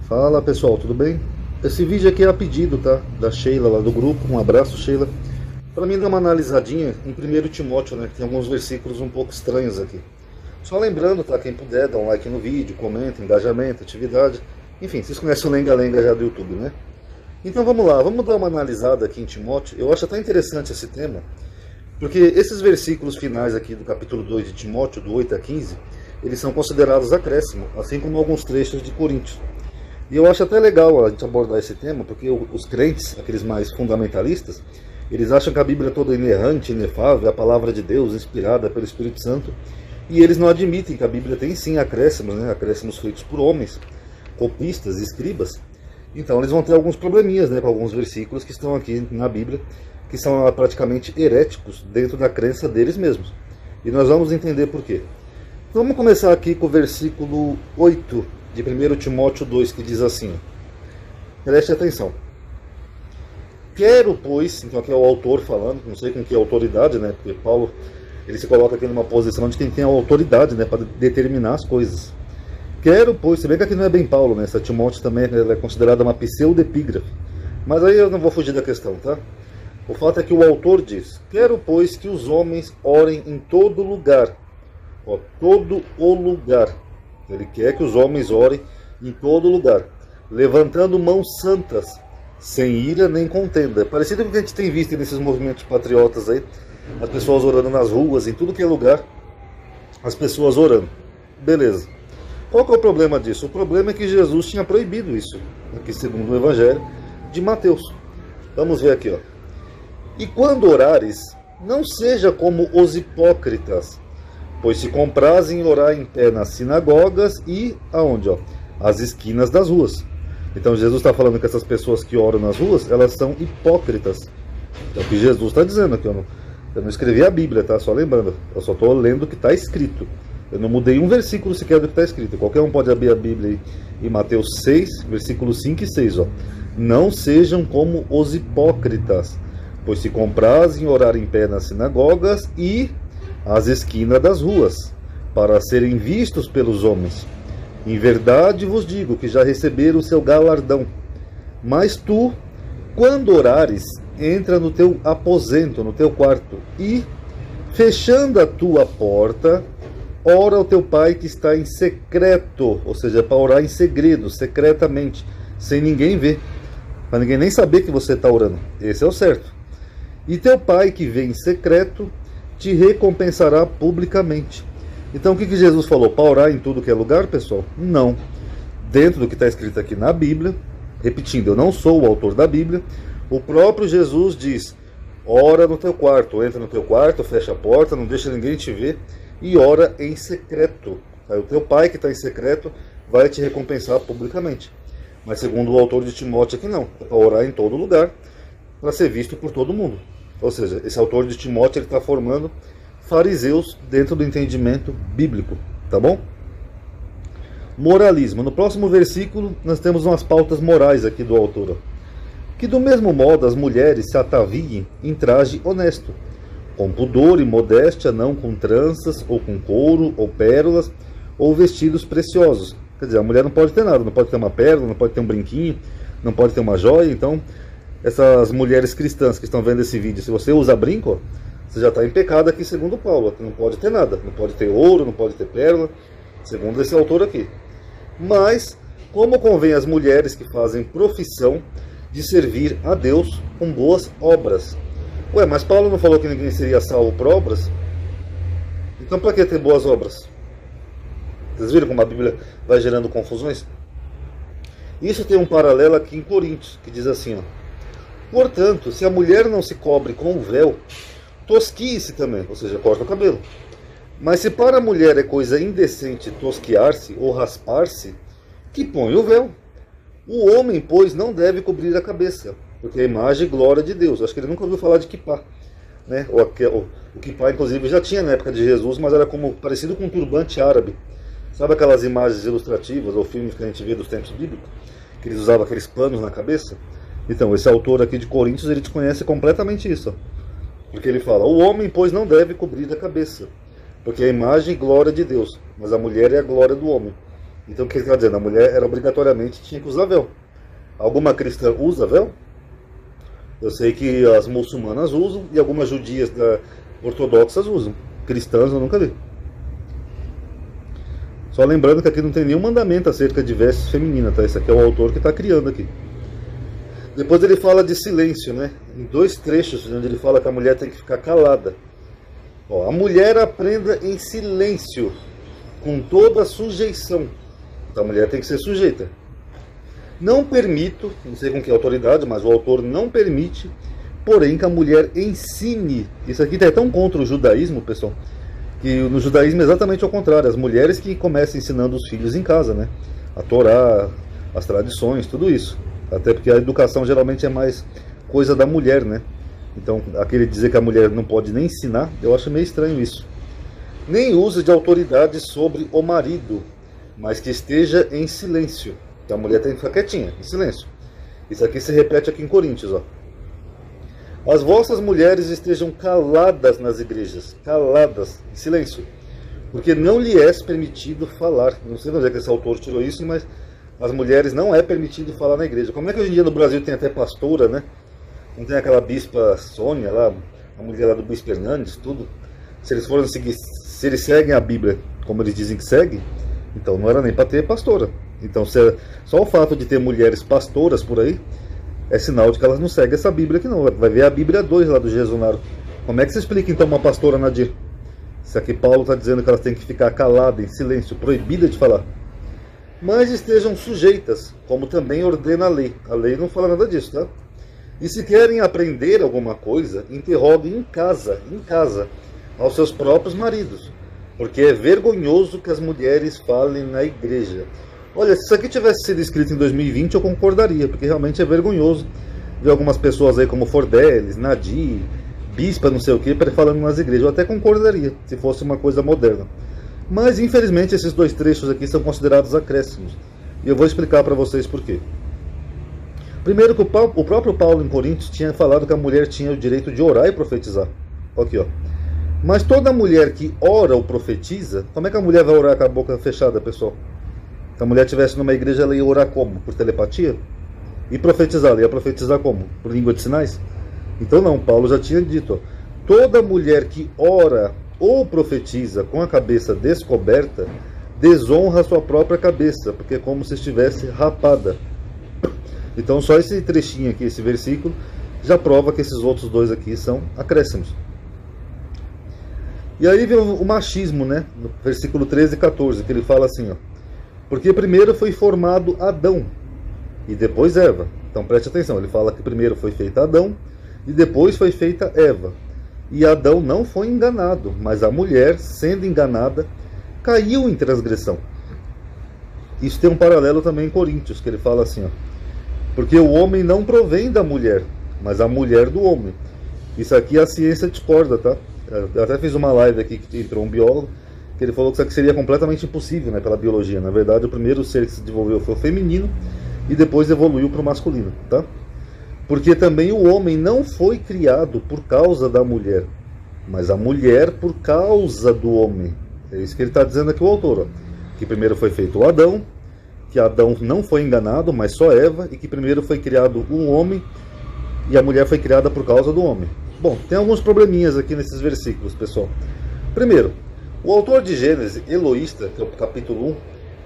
Fala pessoal, tudo bem? Esse vídeo aqui é a pedido, tá? Da Sheila lá do grupo. Um abraço, Sheila. Para mim dar uma analisadinha em 1 Timóteo, né? Tem alguns versículos um pouco estranhos aqui. Só lembrando, tá? Quem puder, dá um like no vídeo, comenta, engajamento, atividade. Enfim, vocês conhecem o Lenga-Lenga já do YouTube, né? Então vamos lá, vamos dar uma analisada aqui em Timóteo. Eu acho até interessante esse tema, porque esses versículos finais aqui do capítulo 2 de Timóteo, do 8 a 15, eles são considerados acréscimo, assim como alguns trechos de Coríntios. E eu acho até legal a gente abordar esse tema, porque os crentes, aqueles mais fundamentalistas, eles acham que a Bíblia é toda inerrante, inefável, é a palavra de Deus, inspirada pelo Espírito Santo, e eles não admitem que a Bíblia tem sim acréscimos, né? Acréscimos feitos por homens, copistas, escribas. Então eles vão ter alguns probleminhas, né, com alguns versículos que estão aqui na Bíblia, que são praticamente heréticos dentro da crença deles mesmos. E nós vamos entender por quê. Então, vamos começar aqui com o versículo 8 de 1 Timóteo 2, que diz assim: preste atenção. Quero, pois, então aqui é o autor falando, não sei com que autoridade, né, porque Paulo ele se coloca aqui numa posição de quem tem a autoridade, né, para determinar as coisas. Quero, pois, se bem que aqui não é bem Paulo, né, essa Timóteo também ela é considerada uma pseudo-epígrafe, mas aí eu não vou fugir da questão, tá? O fato é que o autor diz: quero, pois, que os homens orem em todo lugar. Ó, todo o lugar. Ele quer que os homens orem em todo lugar, levantando mãos santas, sem ira nem contenda. Parecido com o que a gente tem visto nesses movimentos patriotas aí, as pessoas orando nas ruas, em tudo que é lugar, as pessoas orando. Beleza. Qual que é o problema disso? O problema é que Jesus tinha proibido isso, aqui segundo o Evangelho de Mateus. Vamos ver aqui, ó. E quando orares, não seja como os hipócritas, pois se comprazem em orar em pé nas sinagogas e aonde, ó? As esquinas das ruas. Então Jesus está falando que essas pessoas que oram nas ruas, elas são hipócritas. É o que Jesus está dizendo aqui. Eu não escrevi a Bíblia, tá? Só lembrando. Eu só estou lendo o que está escrito. Eu não mudei um versículo sequer do que está escrito. Qualquer um pode abrir a Bíblia aí, em Mateus 6, versículos 5 e 6. Ó. Não sejam como os hipócritas, pois se comprazem em orar em pé nas sinagogas e às esquinas das ruas, para serem vistos pelos homens. Em verdade vos digo que já receberam o seu galardão. Mas tu, quando orares, entra no teu aposento, no teu quarto, e, fechando a tua porta, ora ao teu pai que está em secreto, ou seja, para orar em segredo, secretamente, sem ninguém ver, para ninguém nem saber que você está orando. Esse é o certo. E teu pai que vem em secreto te recompensará publicamente. Então o que Jesus falou? Para orar em tudo que é lugar, pessoal? Não. Dentro do que está escrito aqui na Bíblia, repetindo, eu não sou o autor da Bíblia, o próprio Jesus diz: ora no teu quarto, entra no teu quarto, fecha a porta, não deixa ninguém te ver e ora em secreto. Aí o teu pai que está em secreto vai te recompensar publicamente. Mas segundo o autor de Timóteo aqui não, é para orar em todo lugar, para ser visto por todo mundo. Ou seja, esse autor de Timóteo está formando fariseus dentro do entendimento bíblico, tá bom? Moralismo. No próximo versículo nós temos umas pautas morais aqui do autor. Ó. Que do mesmo modo as mulheres se ataviem em traje honesto, com pudor e modéstia, não com tranças, ou com couro, ou pérolas, ou vestidos preciosos. Quer dizer, a mulher não pode ter nada, não pode ter uma pérola, não pode ter um brinquinho, não pode ter uma joia. Então, essas mulheres cristãs que estão vendo esse vídeo, se você usa brinco, ó, você já está em pecado aqui segundo Paulo. Não pode ter nada, não pode ter ouro, não pode ter pérola, segundo esse autor aqui. Mas, como convém às mulheres que fazem profissão de servir a Deus com boas obras. Ué, mas Paulo não falou que ninguém seria salvo por obras? Então para que ter boas obras? Vocês viram como a Bíblia vai gerando confusões? Isso tem um paralelo aqui em Coríntios, que diz assim, ó: portanto, se a mulher não se cobre com o véu, tosquie-se também, ou seja, corta o cabelo. Mas se para a mulher é coisa indecente tosquiar-se ou raspar-se, que põe o véu. O homem, pois, não deve cobrir a cabeça, porque é a imagem e glória de Deus. Acho que ele nunca ouviu falar de kippá, né? O kippá, inclusive, já tinha na época de Jesus, mas era como parecido com um turbante árabe. Sabe aquelas imagens ilustrativas ou filmes que a gente vê dos tempos bíblicos? Que eles usavam aqueles panos na cabeça? Então, esse autor aqui de Coríntios, ele desconhece completamente isso. Ó. Porque ele fala: o homem, pois, não deve cobrir a cabeça, porque é a imagem e glória de Deus, mas a mulher é a glória do homem. Então o que ele está dizendo? A mulher era obrigatoriamente tinha que usar véu. Alguma cristã usa véu? Eu sei que as muçulmanas usam e algumas judias ortodoxas usam. Cristãs eu nunca vi. Só lembrando que aqui não tem nenhum mandamento acerca de vestes femininas, tá? Esse aqui é o autor que está criando aqui. Depois ele fala de silêncio, né? Em 2 trechos onde ele fala que a mulher tem que ficar calada. Ó, a mulher aprenda em silêncio, com toda a sujeição. Então a mulher tem que ser sujeita. Não permito, não sei com que autoridade, mas o autor não permite, porém que a mulher ensine. Isso aqui é tão contra o judaísmo, pessoal, que no judaísmo é exatamente ao contrário. As mulheres que começam ensinando os filhos em casa, né? A Torá, as tradições, tudo isso. Até porque a educação geralmente é mais coisa da mulher, né? Então, aquele dizer que a mulher não pode nem ensinar, eu acho meio estranho isso. Nem use de autoridade sobre o marido, mas que esteja em silêncio. Então a mulher tem que ficar quietinha, em silêncio. Isso aqui se repete aqui em Coríntios, ó. As vossas mulheres estejam caladas nas igrejas, caladas, em silêncio, porque não lhe é permitido falar. Não sei onde é que esse autor tirou isso, mas as mulheres não é permitido falar na igreja. Como é que hoje em dia no Brasil tem até pastora, né? Não tem aquela bispa Sônia lá, a mulher lá do Bispo Hernandes, tudo. Se eles forem seguir, se eles seguem a Bíblia como eles dizem que seguem, então não era nem para ter pastora. Então só o fato de ter mulheres pastoras por aí é sinal de que elas não seguem essa Bíblia aqui não. Vai ver a Bíblia 2 lá do Jesunário. Como é que você explica então uma pastora, Nadir? Se aqui Paulo está dizendo que elas têm que ficar caladas, em silêncio, proibidas de falar. Mas estejam sujeitas, como também ordena a lei. A lei não fala nada disso, tá? E se querem aprender alguma coisa, interroguem em casa, aos seus próprios maridos. Porque é vergonhoso que as mulheres falem na igreja. Olha, se isso aqui tivesse sido escrito em 2020, eu concordaria, porque realmente é vergonhoso ver algumas pessoas aí como Fordelis, Nadir, bispa, não sei o que, falando nas igrejas. Eu até concordaria, se fosse uma coisa moderna. Mas, infelizmente, esses 2 trechos aqui são considerados acréscimos. E eu vou explicar para vocês por quê. Primeiro que o próprio Paulo em Coríntios tinha falado que a mulher tinha o direito de orar e profetizar. Aqui, ó. Mas toda mulher que ora ou profetiza, como é que a mulher vai orar com a boca fechada, pessoal? Se a mulher estivesse numa igreja, ela ia orar como? Por telepatia? E profetizar, ela ia profetizar como? Por língua de sinais? Então não, Paulo já tinha dito, ó, toda mulher que ora ou profetiza com a cabeça descoberta, desonra a sua própria cabeça, porque é como se estivesse rapada. Então só esse trechinho aqui, esse versículo, já prova que esses outros 2 aqui são acréscimos. E aí vem o machismo, né? No versículo 13 e 14, que ele fala assim, ó. Porque primeiro foi formado Adão, e depois Eva. Então preste atenção, ele fala que primeiro foi feito Adão, e depois foi feita Eva. E Adão não foi enganado, mas a mulher, sendo enganada, caiu em transgressão. Isso tem um paralelo também em Coríntios, que ele fala assim, ó. Porque o homem não provém da mulher, mas a mulher do homem. Isso aqui a ciência discorda, tá? Eu até fiz uma live aqui que entrou um biólogo, que ele falou que isso aqui seria completamente impossível, né, pela biologia. Na verdade, o primeiro ser que se desenvolveu foi o feminino e depois evoluiu para o masculino, tá? Porque também o homem não foi criado por causa da mulher, mas a mulher por causa do homem. É isso que ele está dizendo aqui o autor, ó. Que primeiro foi feito o Adão, que Adão não foi enganado, mas só Eva, e que primeiro foi criado um homem e a mulher foi criada por causa do homem. Bom, tem alguns probleminhas aqui nesses versículos, pessoal. Primeiro, o autor de Gênesis, Eloísta, que é o capítulo 1,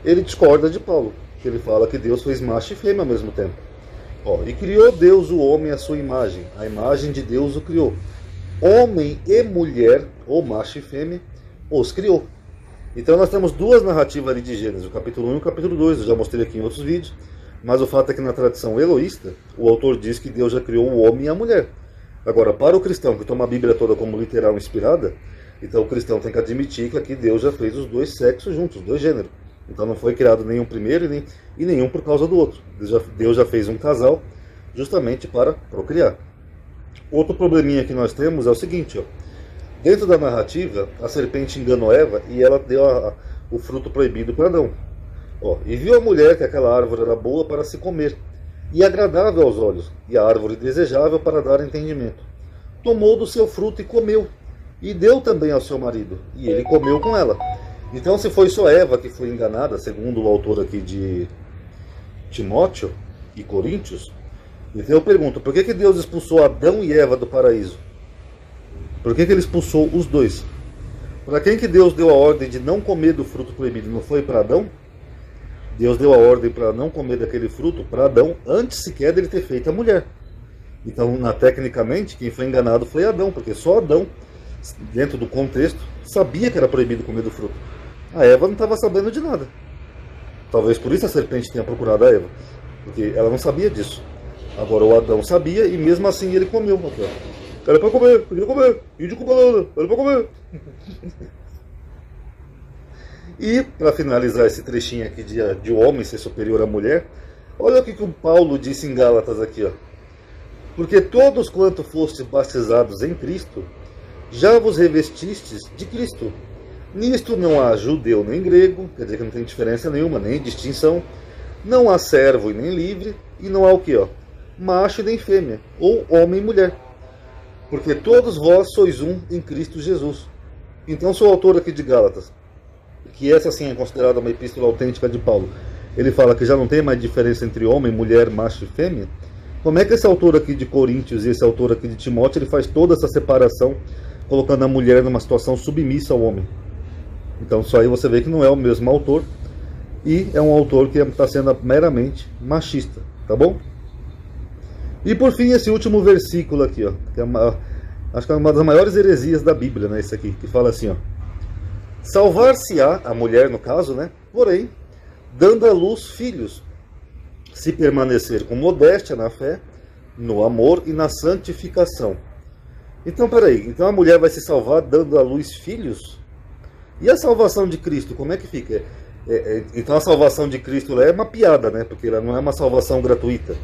ele discorda de Paulo, que ele fala que Deus fez macho e fêmea ao mesmo tempo. Ó, e criou Deus o homem à sua imagem, a imagem de Deus o criou. Homem e mulher, ou macho e fêmea, os criou. Então nós temos 2 narrativas ali de Gênesis, o capítulo 1 e o capítulo 2, eu já mostrei aqui em outros vídeos, mas o fato é que na tradição eloísta, o autor diz que Deus já criou o homem e a mulher. Agora, para o cristão que toma a Bíblia toda como literal inspirada, então o cristão tem que admitir que aqui Deus já fez os 2 sexos juntos, os 2 gêneros. Então não foi criado nenhum primeiro e nenhum por causa do outro. Deus já fez um casal justamente para procriar. Outro probleminha que nós temos é o seguinte, ó. Dentro da narrativa, a serpente enganou Eva e ela deu o fruto proibido para Adão. Ó, e viu a mulher que aquela árvore era boa para se comer, e agradável aos olhos, e a árvore desejável para dar entendimento. Tomou do seu fruto e comeu, e deu também ao seu marido, e ele comeu com ela. Então, se foi só Eva que foi enganada, segundo o autor aqui de Timóteo e Coríntios, então eu pergunto, por que Deus expulsou Adão e Eva do paraíso? Por que ele expulsou os dois? Para quem que Deus deu a ordem de não comer do fruto proibido? Não foi para Adão? Deus deu a ordem para não comer daquele fruto para Adão antes sequer dele ter feito a mulher. Então, tecnicamente, quem foi enganado foi Adão, porque só Adão, dentro do contexto, sabia que era proibido comer do fruto. A Eva não estava sabendo de nada. Talvez por isso a serpente tenha procurado a Eva, porque ela não sabia disso. Agora o Adão sabia e mesmo assim ele comeu. Era para comer, podia comer, índio com banana, era para comer. E, para finalizar esse trechinho aqui de o homem ser superior à mulher, olha o que o Paulo disse em Gálatas aqui, ó. Porque todos quanto fostes batizados em Cristo, já vos revestistes de Cristo. Nisto não há judeu nem grego, quer dizer que não tem diferença nenhuma, nem distinção. Não há servo e nem livre, e não há o que, ó? Macho e nem fêmea, ou homem e mulher. Porque todos vós sois um em Cristo Jesus. Então, sou autor aqui de Gálatas, que essa sim é considerada uma epístola autêntica de Paulo. Ele fala que já não tem mais diferença entre homem, mulher, macho e fêmea. Como é que esse autor aqui de Coríntios e esse autor aqui de Timóteo, ele faz toda essa separação, colocando a mulher numa situação submissa ao homem? Então, só aí você vê que não é o mesmo autor, e é um autor que está sendo meramente machista, tá bom? E por fim, esse último versículo aqui, ó, que acho que é uma das maiores heresias da Bíblia, né, esse aqui, que fala assim, ó: salvar-se-á, a mulher no caso, né, porém, dando à luz filhos, se permanecer com modéstia na fé, no amor e na santificação. Então, peraí, então a mulher vai se salvar dando à luz filhos? E a salvação de Cristo, como é que fica? Então a salvação de Cristo é uma piada, né, porque ela não é uma salvação gratuita.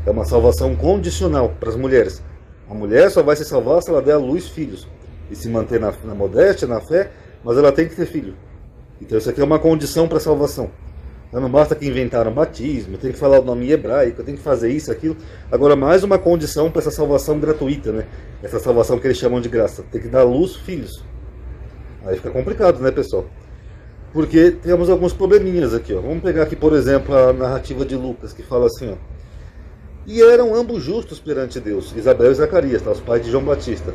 É uma salvação condicional para as mulheres. A mulher só vai se salvar se ela der à luz filhos. E se manter na modéstia, na fé, mas ela tem que ter filho. Então isso aqui é uma condição para a salvação. Então, não basta que inventaram batismo, tem que falar o nome hebraico, tem que fazer isso, aquilo. Agora mais uma condição para essa salvação gratuita, né? Essa salvação que eles chamam de graça. Tem que dar à luz filhos. Aí fica complicado, né, pessoal? Porque temos alguns probleminhas aqui, ó. Vamos pegar aqui, por exemplo, a narrativa de Lucas, que fala assim, ó: e eram ambos justos perante Deus, Isabel e Zacarias, tá, os pais de João Batista,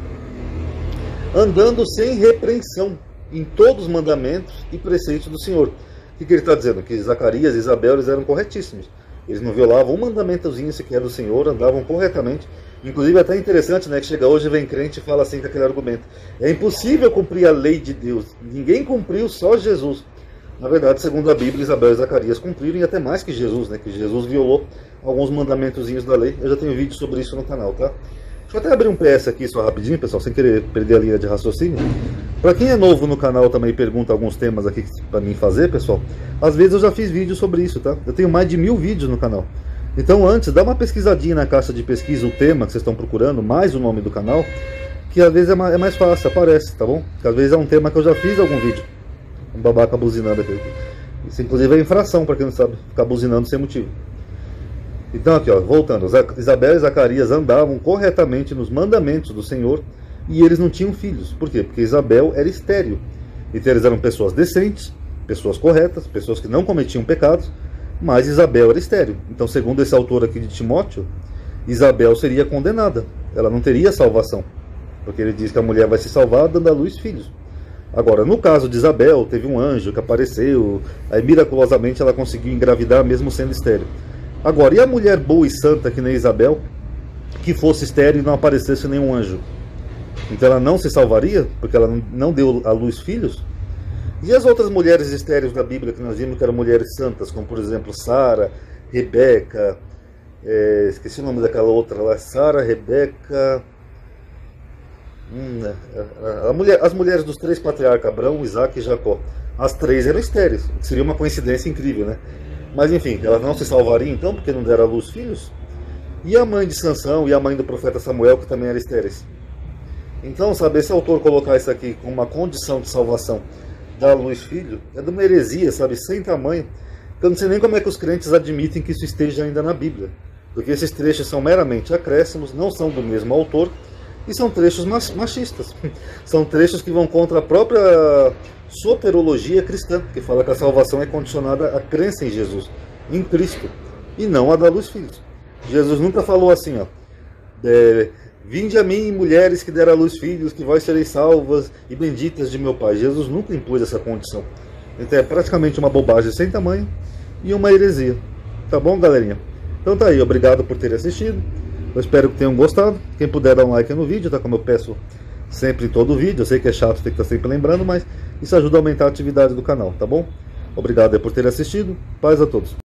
andando sem repreensão em todos os mandamentos e preceitos do Senhor. O que ele está dizendo? Que Zacarias e Isabel eles eram corretíssimos. Eles não violavam um mandamentozinho sequer do Senhor, andavam corretamente. Inclusive é até interessante, né, que chega hoje, vem crente e fala assim com aquele argumento: é impossível cumprir a lei de Deus, ninguém cumpriu, só Jesus. Na verdade, segundo a Bíblia, Isabel e Zacarias cumpriram, e até mais que Jesus, né, que Jesus violou alguns mandamentozinhos da lei. Eu já tenho vídeo sobre isso no canal, tá? Deixa eu até abrir um PS aqui só rapidinho, pessoal, sem querer perder a linha de raciocínio. Para quem é novo no canal também pergunta alguns temas aqui para mim fazer, pessoal. Às vezes eu já fiz vídeo sobre isso, tá? Eu tenho mais de 1000 vídeos no canal. Então antes, dá uma pesquisadinha na caixa de pesquisa, o tema que vocês estão procurando, mais o nome do canal, que às vezes é mais fácil, aparece, tá bom? Que às vezes é um tema que eu já fiz algum vídeo. Um babaca buzinando aqui. Isso inclusive é infração, para quem não sabe, ficar buzinando sem motivo. Então aqui, ó, voltando, Isabel e Zacarias andavam corretamente nos mandamentos do Senhor e eles não tinham filhos. Por quê? Porque Isabel era estéril. Então eles eram pessoas decentes, pessoas corretas, pessoas que não cometiam pecados, mas Isabel era estéril. Então, segundo esse autor aqui de Timóteo, Isabel seria condenada. Ela não teria salvação, porque ele diz que a mulher vai se salvar dando à luz filhos. Agora, no caso de Isabel, teve um anjo que apareceu, aí miraculosamente ela conseguiu engravidar mesmo sendo estéril. Agora, e a mulher boa e santa que nem Isabel, que fosse estéril e não aparecesse nenhum anjo? Então ela não se salvaria, porque ela não deu à luz filhos? E as outras mulheres estéreis da Bíblia que nós vimos que eram mulheres santas, como por exemplo Sara, Rebeca, esqueci o nome daquela outra lá, Sara, Rebeca... as mulheres dos 3 patriarcas, Abraão, Isaac e Jacó, as 3 eram estéreis, o que seria uma coincidência incrível, né? Mas enfim, elas não se salvariam então, porque não deram à luz filhos? E a mãe de Sansão e a mãe do profeta Samuel, que também eram estéreis? Então, sabe, esse autor colocar isso aqui como uma condição de salvação, dar à luz filho, é de uma heresia, sabe, sem tamanho, que eu não sei nem como é que os crentes admitem que isso esteja ainda na Bíblia, porque esses trechos são meramente acréscimos, não são do mesmo autor, e são trechos machistas. São trechos que vão contra a própria soterologia cristã, que fala que a salvação é condicionada à crença em Jesus, em Cristo, e não a da luz filhos. Jesus nunca falou assim, ó, vinde a mim, mulheres que deram à luz filhos, que vós sereis salvas e benditas de meu Pai. Jesus nunca impôs essa condição. Então é praticamente uma bobagem sem tamanho e uma heresia. Tá bom, galerinha? Então tá aí, obrigado por terem assistido. Eu espero que tenham gostado. Quem puder dar um like no vídeo, tá? Como eu peço sempre em todo vídeo. Eu sei que é chato ter que estar sempre lembrando, mas isso ajuda a aumentar a atividade do canal, tá bom? Obrigado aí por terem assistido. Paz a todos.